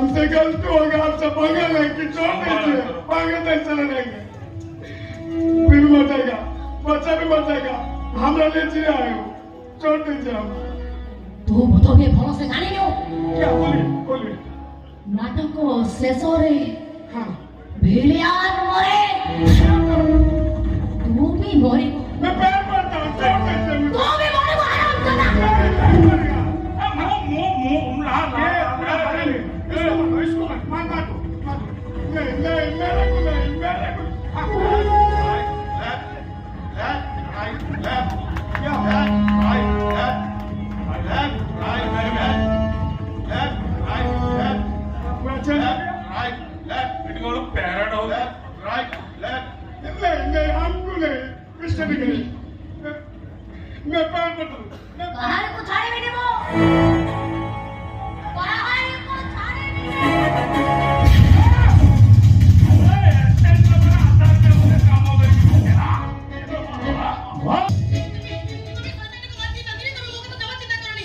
हमसे गलती होगा, आपसे मांगा नहीं कि छोड़ दीजिए, मांगे नहीं चले जाएंगे, फिर बचेगा, बच्चा भी बचेगा, हमरा ले जी आए हो, छोड़ दीजिए हम। तू भूतों के भरों से जाने दो। क्या बोलिए बोलिए। नाटक को शेषो रे हाँ भेड़ियार मोरे तू भी मोरे मैं पैर पड़ता हूँ, छोड़ दीजिए तू भी मोरे को आराम करना। मैं पैर पड़ता हूँ। बाहर को छाड़े भी नहीं वो बाहर को छाड़े भी नहीं।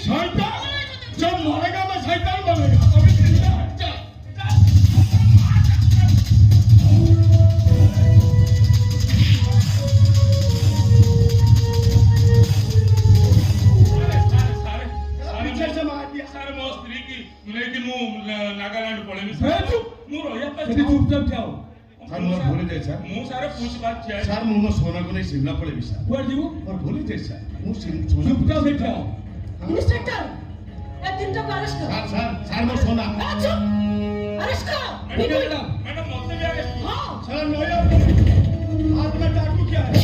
शैतान जब मरेगा मैं शैतान बनेगा, अभी जिंदा है। नागालैंड पड़े चुपचाप जाओ। सर मोर भूली जाए सर मु सारे पूछ बात किया सर मु मो सोना को नहीं सिमला पड़े भी सर Where do you? और भूली जाए सर मु सोना चुपचाप बैठ जाओ। इंस्पेक्टर ये तीनों को अरेस्ट करो। सर सर मो सोना अच्छा अरेस्ट करो। मैडम मत भी आगे हाँ सर नया हाथ में चाकू क्या है?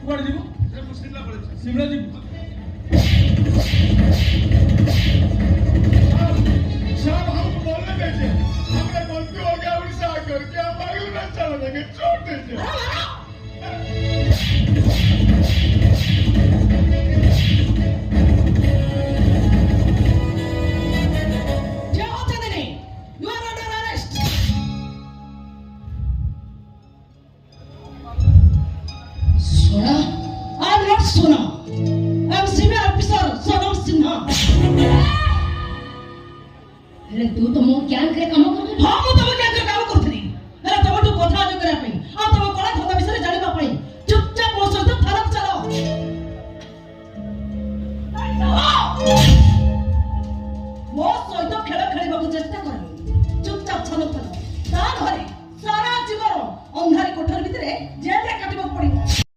Where do you? सिमला पड़े शिमला जी। साहब हम बोलने दीजिए, हमने गलती हो गया उड़ीसा आकर के हम अगले में चले जाएंगे, छोड़ दीजिए। क्या होता है नहीं? You are under arrest. सोना? I am not Sona. I am senior officer Sonam Sinha. अरे तू तो मुंह क्या करे कमो